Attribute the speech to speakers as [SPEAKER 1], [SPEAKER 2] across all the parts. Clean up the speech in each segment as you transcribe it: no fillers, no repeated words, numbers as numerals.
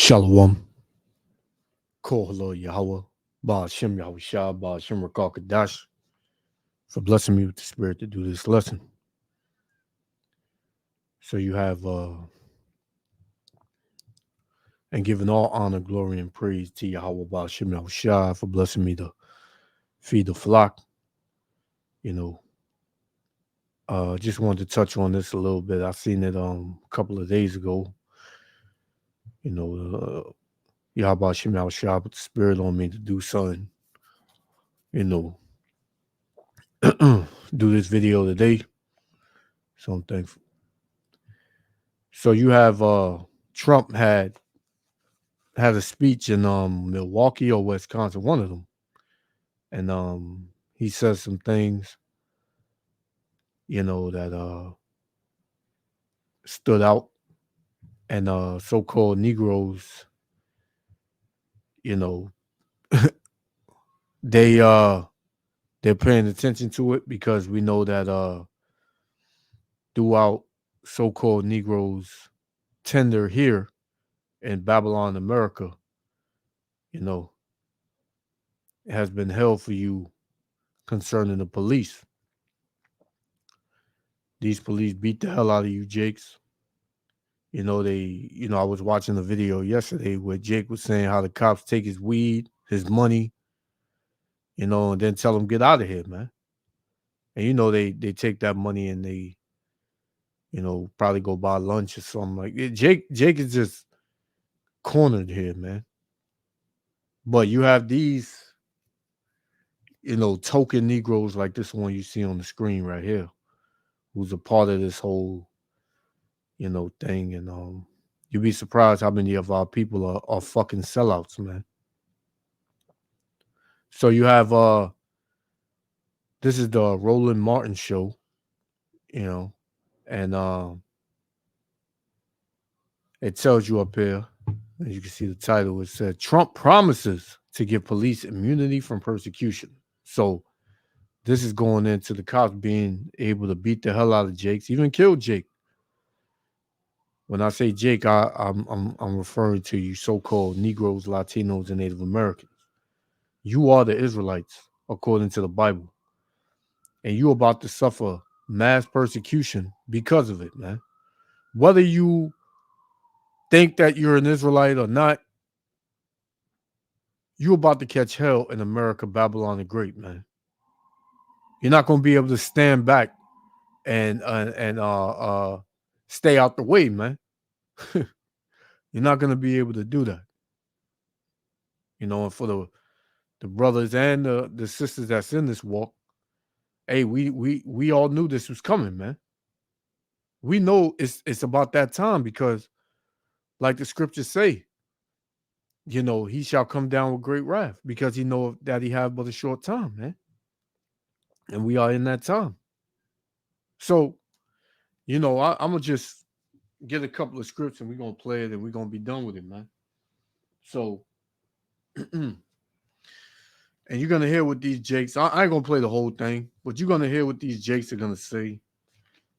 [SPEAKER 1] Shalom. Kohalo Yahweh. Ba'ashem Yahushua. Ba'ashem Rakakadash. For blessing me with the spirit to do this lesson. So you have, and giving all honor, glory, and praise to Yahweh Ba'ashem Yahushua for blessing me to feed the flock. Just wanted to touch on this a little bit. I seen it a couple of days ago. Yahweh Ba'ashem Yahushua put the spirit on me to do something. Do this video today. So I'm thankful. So you have Trump had a speech in Milwaukee or Wisconsin, one of them, and he says some things, that stood out, and so-called Negroes, they're paying attention to it because we know that throughout so-called Negroes tender here in Babylon, America, it has been held for you concerning the police. These police beat the hell out of you, Jakes. I was watching a video yesterday where Jake was saying how the cops take his weed, his money, and then tell him get out of here, man. And they take that money and they, probably go buy lunch or something like that. Jake is just cornered here, man. But you have these, token Negroes like this one you see on the screen right here, who's a part of this whole, thing. And you'd be surprised how many of our people are fucking sellouts, man. So you have this is the Roland Martin show, and it tells you up here, as you can see the title, it said Trump promises to give police immunity from persecution. So this is going into the cops being able to beat the hell out of Jakes, even kill Jake. When I say Jake, I'm referring to you so-called Negroes, Latinos, and Native Americans. You are the Israelites, according to the Bible. And you're about to suffer mass persecution because of it, man. Whether you think that you're an Israelite or not, you're about to catch hell in America, Babylon the Great, man. You're not going to be able to stand back and stay out the way, man. You're not going to be able to do that. And for the brothers and the sisters that's in this walk, hey, we all knew this was coming, man. We know it's about that time because, like the scriptures say, he shall come down with great wrath because he know that he have but a short time, man. And we are in that time. So, I'm going to just get a couple of scripts and we're going to play it and we're going to be done with it, man. So, and you're going to hear what these Jakes, I ain't going to play the whole thing, but you're going to hear what these Jakes are going to say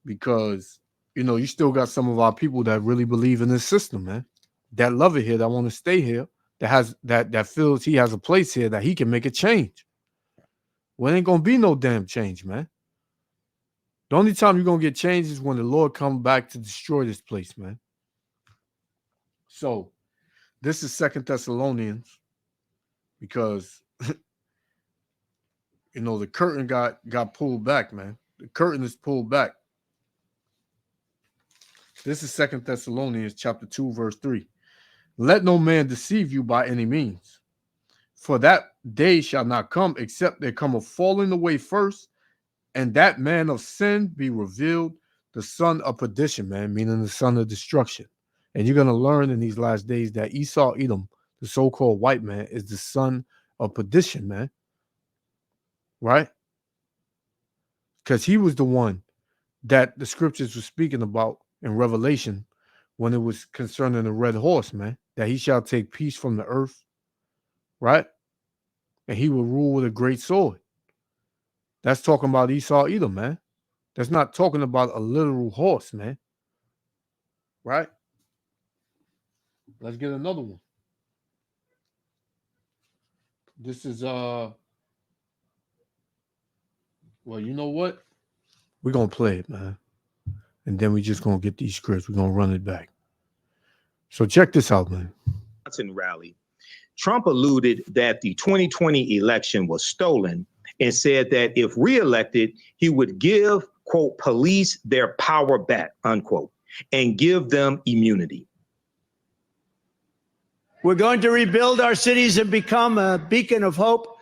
[SPEAKER 1] because, you still got some of our people that really believe in this system, man, that love it here, that want to stay here, that feels he has a place here, that he can make a change. Well, ain't going to be no damn change, man. The only time you're going to get change is when the Lord comes back to destroy this place, man. So, this is 2 Thessalonians because, the curtain got pulled back, man. The curtain is pulled back. This is 2 Thessalonians chapter 2, verse 3. Let no man deceive you by any means, for that day shall not come except there come a falling away first, and that man of sin be revealed, the son of perdition, man, meaning the son of destruction. And you're going to learn in these last days that Esau, Edom, the so-called white man, is the son of perdition, man. Right? Because he was the one that the scriptures were speaking about in Revelation when it was concerning the red horse, man, that he shall take peace from the earth, right? And he will rule with a great sword. That's talking about Esau, Edom, man. That's not talking about a literal horse, man. Right? Let's get another one. This is well, you know what? We're gonna play it, man. And then we just gonna get these scripts. We're gonna run it back. So check this out, man.
[SPEAKER 2] Rally. Trump alluded that the 2020 election was stolen and said that if reelected, he would give, quote, police their power back, unquote, and give them immunity.
[SPEAKER 3] We're going to rebuild our cities and become a beacon of hope,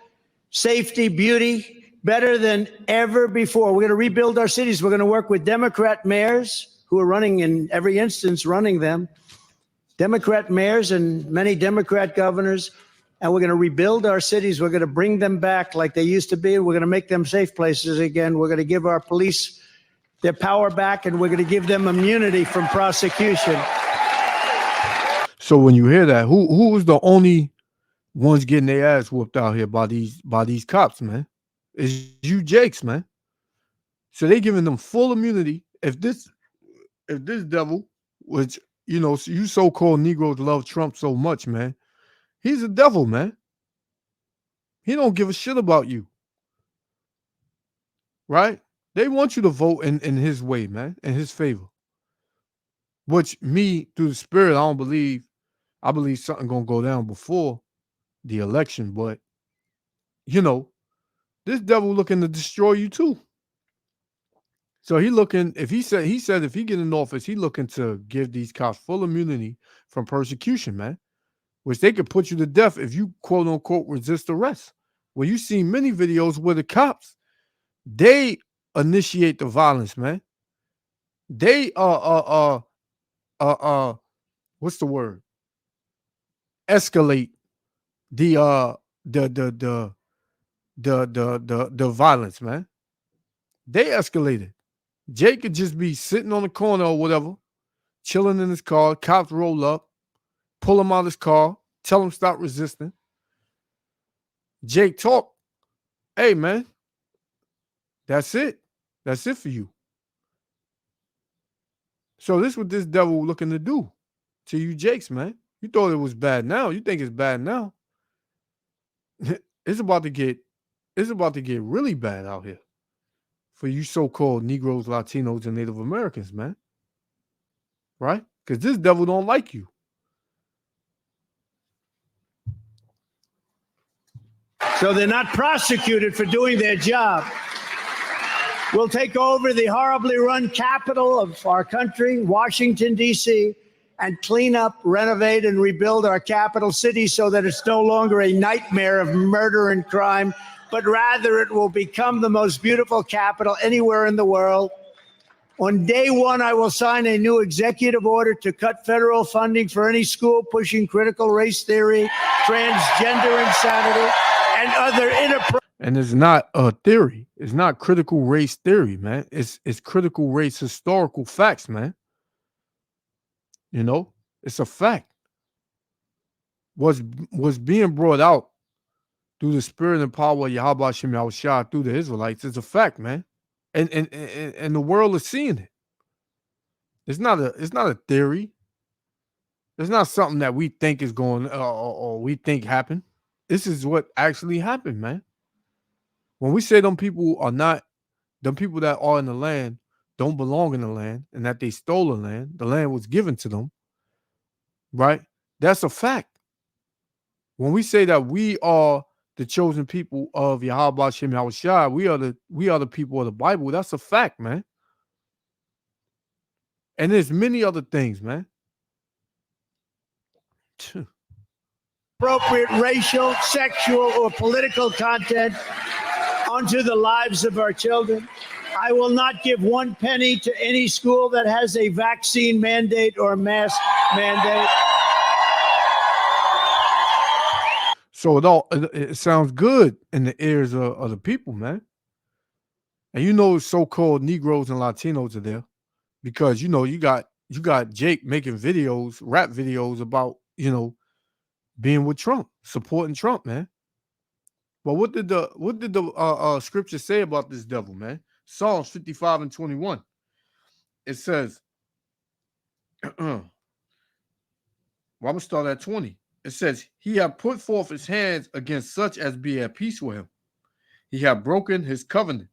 [SPEAKER 3] safety, beauty, better than ever before. We're going to rebuild our cities. We're going to work with Democrat mayors who are running in every instance, running them, Democrat mayors and many Democrat governors. And we're going to rebuild our cities. We're going to bring them back like they used to be. We're going to make them safe places again. We're going to give our police their power back, and we're going to give them immunity from prosecution.
[SPEAKER 1] So when you hear that, who was the only ones getting their ass whooped out here by these cops, man? It's you Jakes, man. So they giving them full immunity. If this devil, which you so-called Negroes love Trump so much, man, he's a devil, man. He don't give a shit about you. Right? They want you to vote in his way, man, in his favor. Which me, through the spirit, I don't believe. I believe something gonna go down before the election, but this devil looking to destroy you too. So he looking, he said if he get in office, he looking to give these cops full immunity from persecution, man. Which they could put you to death if you quote unquote resist arrest. Well, you see many videos where the cops, they initiate the violence, man. They what's the word? Escalate the violence, man. They escalated. Jake could just be sitting on the corner or whatever, chilling in his car. Cops roll up, pull him out of his car, tell him stop resisting. Jake talk. Hey, man, that's it. That's it for you. So this is what this devil looking to do to you Jakes, man. You thought it was bad now. You think it's bad now. It's about to get really bad out here for you so-called Negroes, Latinos, and Native Americans, man. Right? Because this devil don't like you.
[SPEAKER 3] So they're not prosecuted for doing their job. We'll take over the horribly run capital of our country, Washington, D.C., and clean up, renovate, and rebuild our capital city so that it's no longer a nightmare of murder and crime, but rather it will become the most beautiful capital anywhere in the world. On day one, I will sign a new executive order to cut federal funding for any school pushing critical race theory, transgender insanity, and other inappropriate.
[SPEAKER 1] And it's not a theory. It's not critical race theory, man. It's critical race historical facts, man. It's a fact. Was being brought out through the spirit and power of Yahweh Shem Yahushua through the Israelites is a fact, man. And the world is seeing it. It's not a theory. It's not something that we think is going or we think happened. This is what actually happened, man. When we say them people that are in the land don't belong in the land and that they stole the land was given to them, right? That's a fact. When we say that we are the chosen people of Yahweh Shem Yahushua, we are the people of the Bible, that's a fact, man. And there's many other things, man.
[SPEAKER 3] Appropriate racial, sexual, or political content onto the lives of our children. I will not give one penny to any school that has a vaccine mandate or mask mandate.
[SPEAKER 1] So it sounds good in the ears of the people, man. And so-called Negroes and Latinos are there because you got Jake making videos, rap videos about being with Trump, supporting Trump, man. But what did the scripture say about this devil, man? Psalms 55:21. It says, right Well, I'm going to start at 20. It says, he hath put forth his hands against such as be at peace with him. He hath broken his covenant.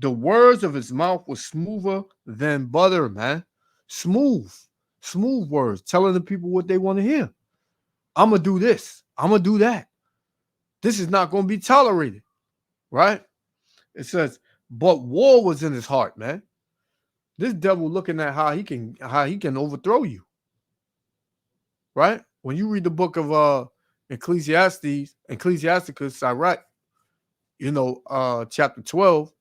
[SPEAKER 1] The words of his mouth were smoother than butter, man. Smooth words, telling the people what they want to hear. I'm going to do this. I'm going to do that. This is not going to be tolerated, right? It says, but war was in his heart, man. This devil looking at how he can overthrow you, right? When you read the book of Ecclesiasticus, Sirach, chapter 12,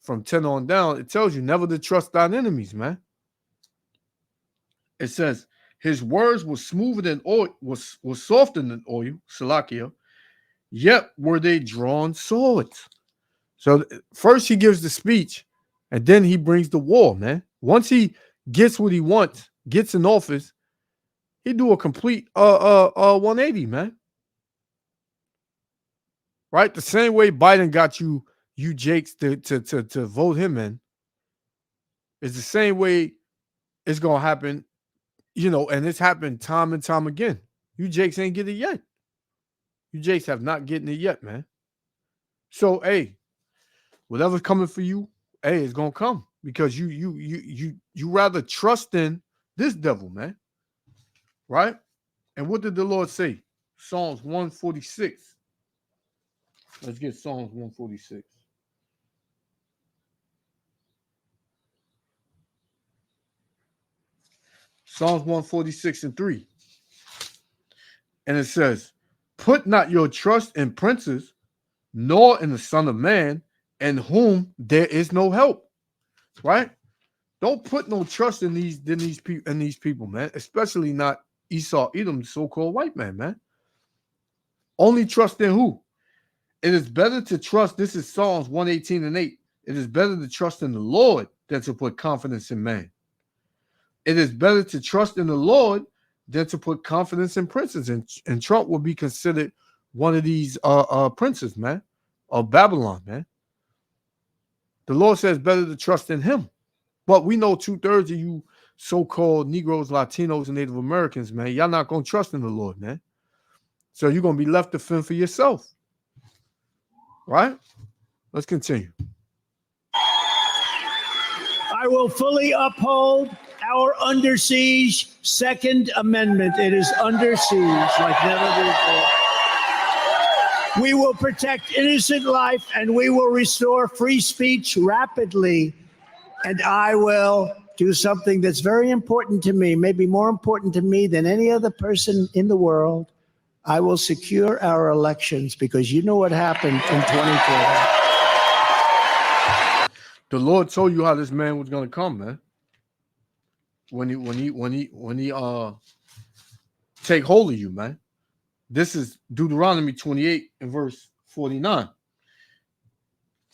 [SPEAKER 1] from 10 on down, it tells you never to trust thine enemies, man. It says, his words were smoother than oil, was softer than oil, Salakia, yet were they drawn swords. So first he gives the speech, and then he brings the war, man. Once he gets what he wants, gets in office, he do a complete 180, man. Right? The same way Biden got you Jakes to vote him in, is the same way it's gonna happen, and it's happened time and time again. You Jakes ain't get it yet. You Jakes have not gotten it yet, man. So hey, whatever's coming for you, hey, it's gonna come because you rather trust in this devil, man. Right? And what did the Lord say? Psalms 146. Let's get Psalms 146. Psalms 146 and 3. And it says, put not your trust in princes, nor in the Son of Man, in whom there is no help. Right? Don't put no trust in these people, man. Especially not Esau, Edom, the so-called white man. Only trust in who? It is better to trust, this is Psalms 118 and 8. It is better to trust in the Lord than to put confidence in man. It is better to trust in the Lord than to put confidence in princes. And Trump will be considered one of these princes, man, of Babylon, man. The Lord says better to trust in him. But we know 2/3 of you so-called Negroes, Latinos, and Native Americans, man, y'all not going to trust in the Lord, man. So you're going to be left to fend for yourself. Right? Let's continue.
[SPEAKER 3] I will fully uphold our under siege Second Amendment. It is under siege like never before. We will protect innocent life and we will restore free speech rapidly. And I will do something that's very important to me, maybe more important to me than any other person in the world. I will secure our elections because you know what happened in 2020.
[SPEAKER 1] The Lord told you how this man was going to come, man. When he take hold of you, man. This is Deuteronomy 28 and verse 49.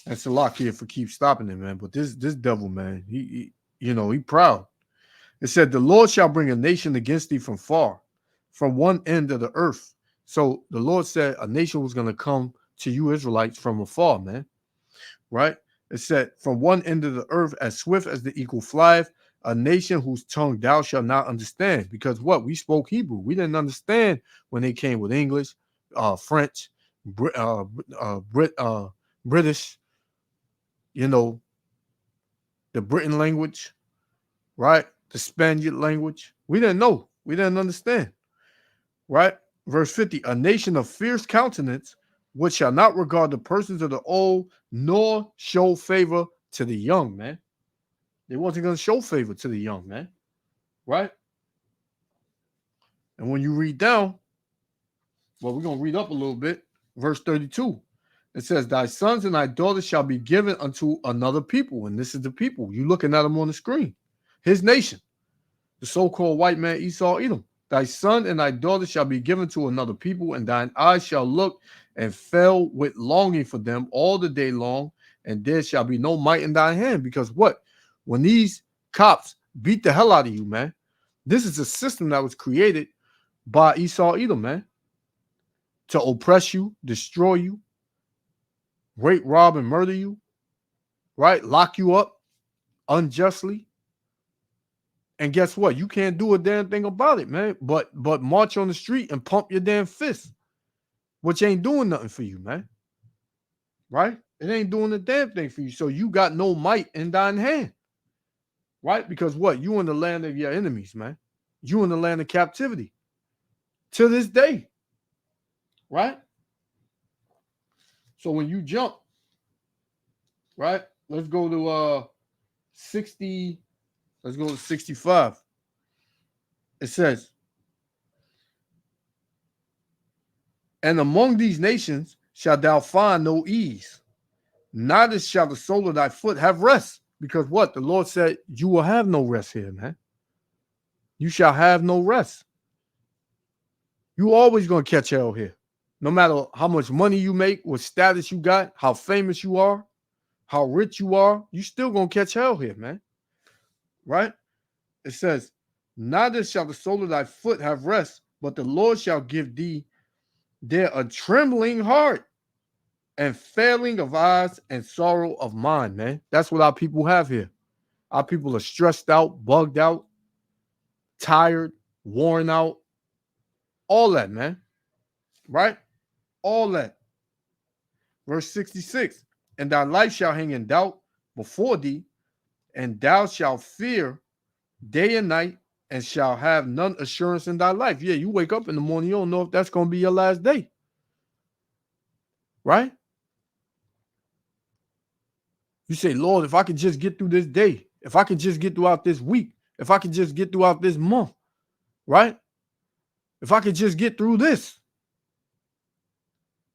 [SPEAKER 1] That's a lot here for keep stopping it, man. But this devil, man, he proud. It said, the Lord shall bring a nation against thee from far, from one end of the earth. So the Lord said a nation was going to come to you Israelites from afar, man. Right? It said, from one end of the earth, as swift as the eagle flieth, a nation whose tongue thou shalt not understand. Because what? We spoke Hebrew. We didn't understand when they came with English, French, British, the Britain language, right? The Spaniard language. We didn't know. We didn't understand. Right? Verse 50, a nation of fierce countenance, which shall not regard the persons of the old, nor show favor to the young, man. They wasn't going to show favor to the young, man. Right? And when you read down, well, we're going to read up a little bit. Verse 32, it says, thy sons and thy daughters shall be given unto another people. And this is the people. You looking at them on the screen. His nation, the so-called white man Esau, Edom. Thy son and thy daughter shall be given to another people, and thine eyes shall look and fail with longing for them all the day long, and there shall be no might in thy hand. Because what? When these cops beat the hell out of you, man, this is a system that was created by Esau, Edom, man, to oppress you, destroy you, rape, rob, and murder you, right? Lock you up unjustly. And guess what? You can't do a damn thing about it, man. But march on the street and pump your damn fist, which ain't doing nothing for you, man. Right? It ain't doing a damn thing for you. So you got no might in thine hand. Right? Because what? You in the land of your enemies, man. You in the land of captivity to this day. Right? So when you jump, right? Let's go to 60. Let's go to 65. It says, and among these nations shalt thou find no ease, neither shall the sole of thy foot have rest. Because what? The Lord said, you will have no rest here, man. You shall have no rest. You always going to catch hell here. No matter how much money you make, what status you got, how famous you are, how rich you are, you still going to catch hell here, man. Right? It says, neither shall the sole of thy foot have rest, but the Lord shall give thee there a trembling heart and failing of eyes and sorrow of mind, man. That's what our people have here. Our people are stressed out, bugged out, tired, worn out, all that, man. Right? All that. Verse 66, and thy life shall hang in doubt before thee, and thou shalt fear day and night, and shall have none assurance in thy life. Yeah, you wake up in the morning, you don't know if that's going to be your last day. Right? You say, Lord, if I could just get through this day, if I could just get throughout this week, if I could just get throughout this month, right? If I could just get through this.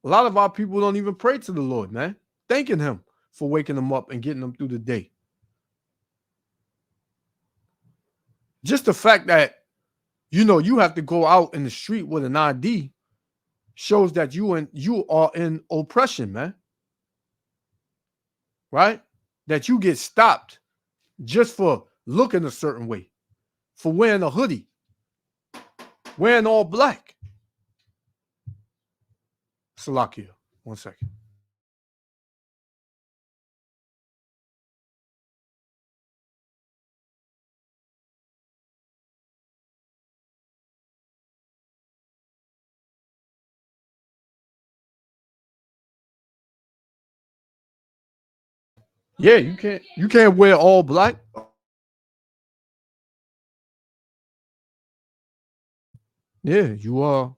[SPEAKER 1] A lot of our people don't even pray to the Lord, man, thanking him for waking them up and getting them through the day. Just the fact that, you have to go out in the street with an ID shows that you are in oppression, man. Right? That you get stopped just for looking a certain way, for wearing a hoodie, wearing all black. Salakia, 1 second. Yeah, you can't wear all black. Yeah, you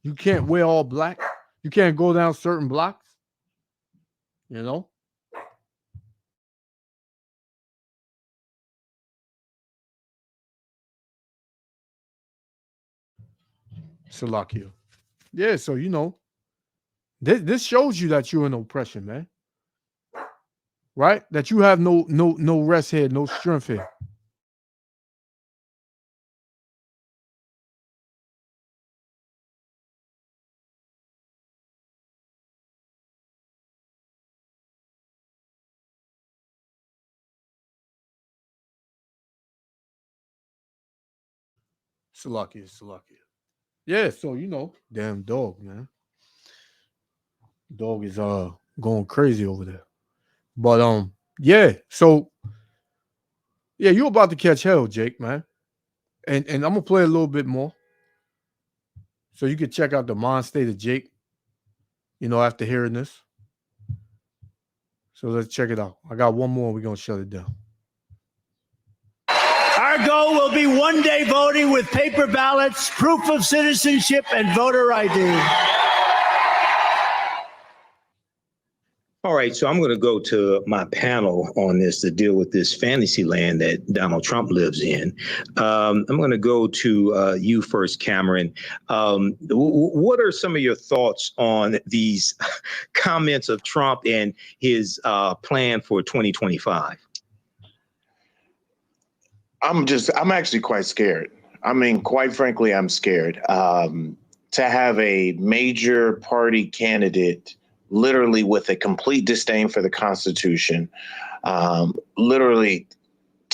[SPEAKER 1] you can't wear all black. You can't go down certain blocks, Salakia. Yeah, so this shows you that you're in oppression, man. Right? That you have no rest here, no strength here. Salakia. Yeah, so damn dog, man. Dog is going crazy over there. But yeah, so yeah, you're about to catch hell, Jake, man. And I'm gonna play a little bit more. So you can check out the mind state of Jake, after hearing this. So let's check it out. I got one more, we're gonna shut it down.
[SPEAKER 3] Our goal will be one-day voting with paper ballots, proof of citizenship, and voter ID.
[SPEAKER 2] All right, so I'm going to go to my panel on this to deal with this fantasy land that Donald Trump lives in. I'm going to go to you first, Cameron. What are some of your thoughts on these comments of Trump and his plan for 2025?
[SPEAKER 4] I'm actually quite scared. I mean, quite frankly, I'm scared. To have a major party candidate literally with a complete disdain for the Constitution, literally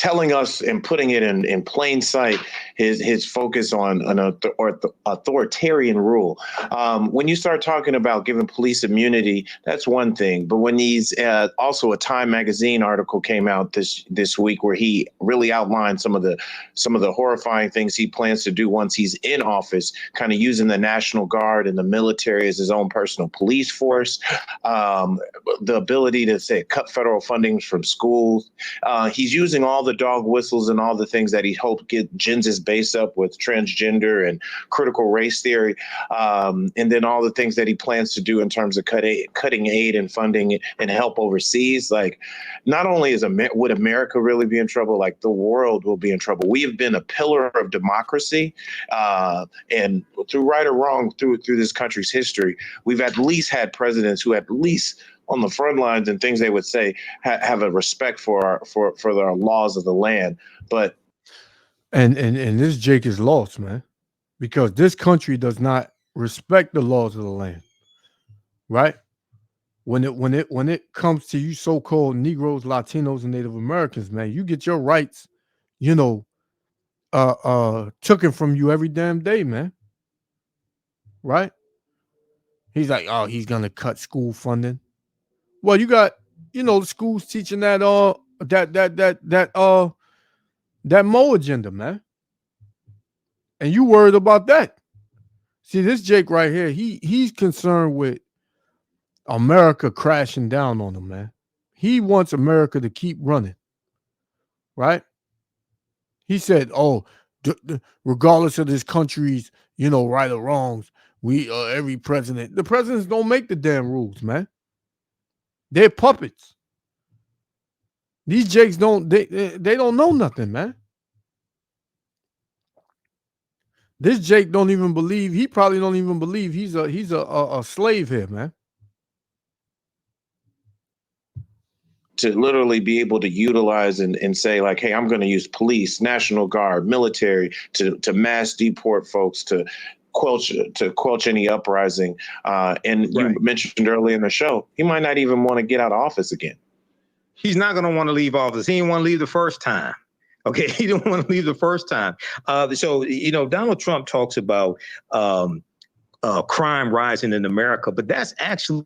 [SPEAKER 4] telling us and putting it in plain sight his focus on an authoritarian rule. When you start talking about giving police immunity, that's one thing. But when he's also a Time magazine article came out this week where he really outlined some of the horrifying things he plans to do once he's in office, kind of using the National Guard and the military as his own personal police force, the ability to say cut federal funding from schools. He's using all the dog whistles and all the things that he hoped gins his base up with transgender and critical race theory, and then all the things that he plans to do in terms of cutting aid and funding and help overseas. Like, not only would America really be in trouble, like the world will be in trouble. We have been a pillar of democracy, and through right or wrong through this country's history, we've at least had presidents who at least on the front lines and things they would say have a respect for the laws of the land. But
[SPEAKER 1] and this Jake is lost, man, because this country does not respect the laws of the land, right? When it comes to you so-called Negroes, Latinos, and Native Americans, man, you get your rights, taken from you every damn day, man. Right? He's like, oh, he's gonna cut school funding. Well, you got, the schools teaching that Mo agenda, man. And you worried about that. See, this Jake right here, he's concerned with America crashing down on him, man. He wants America to keep running. Right? He said, oh, regardless of this country's, right or wrongs, the presidents don't make the damn rules, man. They're puppets. These Jakes they don't know nothing, man. This Jake don't even believe, he probably don't even believe he's a slave here, man.
[SPEAKER 4] To literally be able to utilize and say like, hey, I'm going to use police, National Guard, military to mass deport folks, to quench any uprising. And right. You mentioned earlier in the show, he might not even want to get out of office again.
[SPEAKER 2] He's not going to want to leave office. He didn't want to leave the first time. Okay, he didn't want to leave the first time. So Donald Trump talks about crime rising in America, but that's actually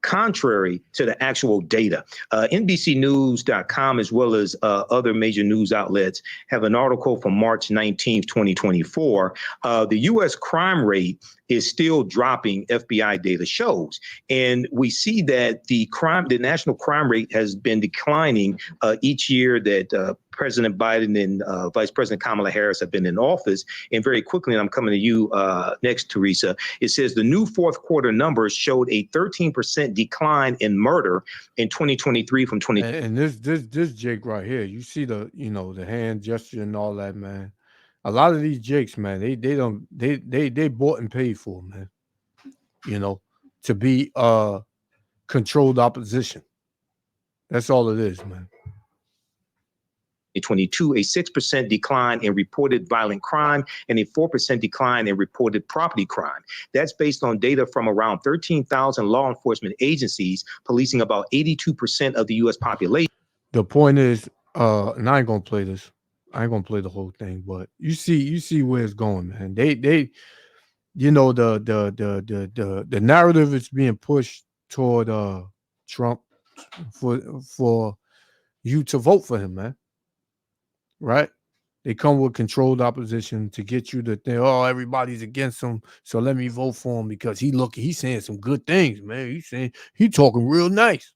[SPEAKER 2] contrary to the actual data. NBCnews.com, as well as other major news outlets, have an article from March 19th, 2024. The U.S. crime rate is still dropping, FBI data shows. And we see that the national crime rate has been declining each year that President Biden and Vice President Kamala Harris have been in office. And very quickly, and I'm coming to you next, Teresa, it says the new fourth quarter numbers showed a 13% decline in murder in 2023 from 20.
[SPEAKER 1] And this Jake right here, you see the hand gesture and all that, man. A lot of these Jakes, man, they bought and paid for, man. To be controlled opposition. That's all it is, man.
[SPEAKER 2] 2022, a 6% decline in reported violent crime and a 4% decline in reported property crime. That's based on data from around 13,000 law enforcement agencies, policing about 82% of the U.S. population.
[SPEAKER 1] The point is, and I ain't gonna play this. I ain't gonna play the whole thing, but you see where it's going, man. They the narrative is being pushed toward Trump for you to vote for him, man. Right? They come with controlled opposition to get you to think, oh, everybody's against him, so let me vote for him because he's saying some good things, man. He's talking real nice.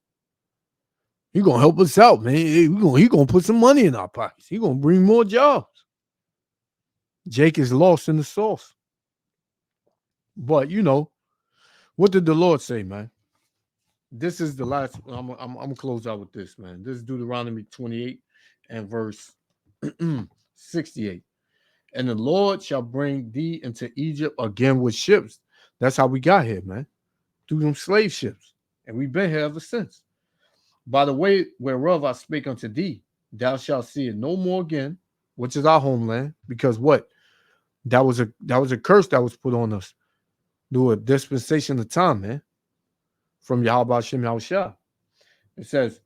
[SPEAKER 1] He gonna help us out, man. He gonna put some money in our pockets. He gonna bring more jobs. Jake is lost in the sauce. But what did the Lord say, man? This is the last. I'm gonna close out with this, man. This is Deuteronomy 28 and verse 68. And the Lord shall bring thee into Egypt again with ships. That's how we got here, man. Through them slave ships. And we've been here ever since. By the way whereof I spake unto thee, thou shalt see it no more again, which is our homeland. Because what? That was a curse that was put on us through a dispensation of time, man. From Yahweh Shem Yahushua. It says,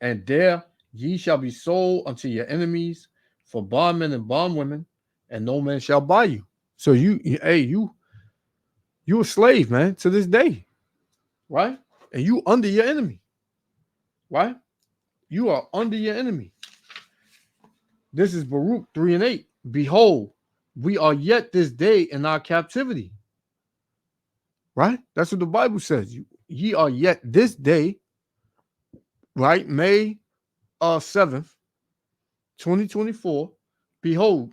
[SPEAKER 1] and there Ye shall be sold unto your enemies for bondmen and bondwomen, and no man shall buy you. So you a slave, man, to this day, right? And you under your enemy, right? You are under your enemy. This is Baruch 3:8. Behold, we are yet this day in our captivity. Right? That's what the Bible says. Ye are yet this day, right? May 7th, 2024. Behold,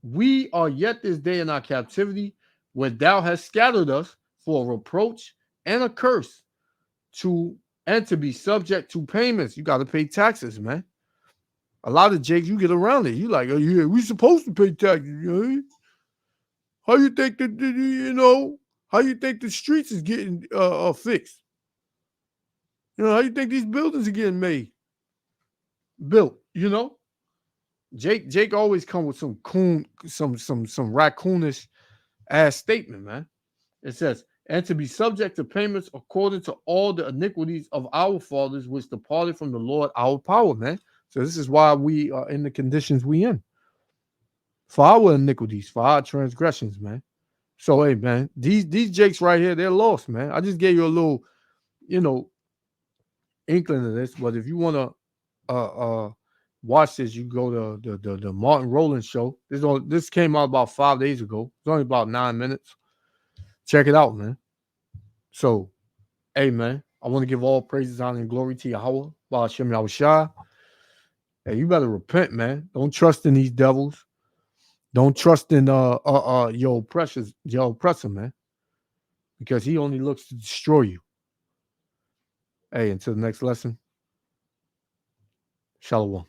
[SPEAKER 1] we are yet this day in our captivity, where thou hast scattered us for a reproach and a curse, and to be subject to payments. You got to pay taxes, man. A lot of Jakes, you get around it. You like, oh yeah, we supposed to pay taxes. You know? How you think that, how you think the streets is getting fixed? How you think these buildings are getting built? Jake always come with some raccoonish ass statement, man. It says, and to be subject to payments according to all the iniquities of our fathers, which departed from the Lord our power, man. So this is why we are in the conditions we in. For our iniquities, for our transgressions, man. So hey, man, these Jakes right here, they're lost, man. I just gave you a little, inkling of this. But if you want to watch this, you go to the Martin Rowland show. This came out about 5 days ago. It's only about 9 minutes. Check it out, man. So, hey, man, I want to give all praises, honor, and glory to Yahweh, Ba'ashem Yahushua. Hey, you better repent, man. Don't trust in these devils. Don't trust in your oppressor, man, because he only looks to destroy you. Hey, until the next lesson, Shalom.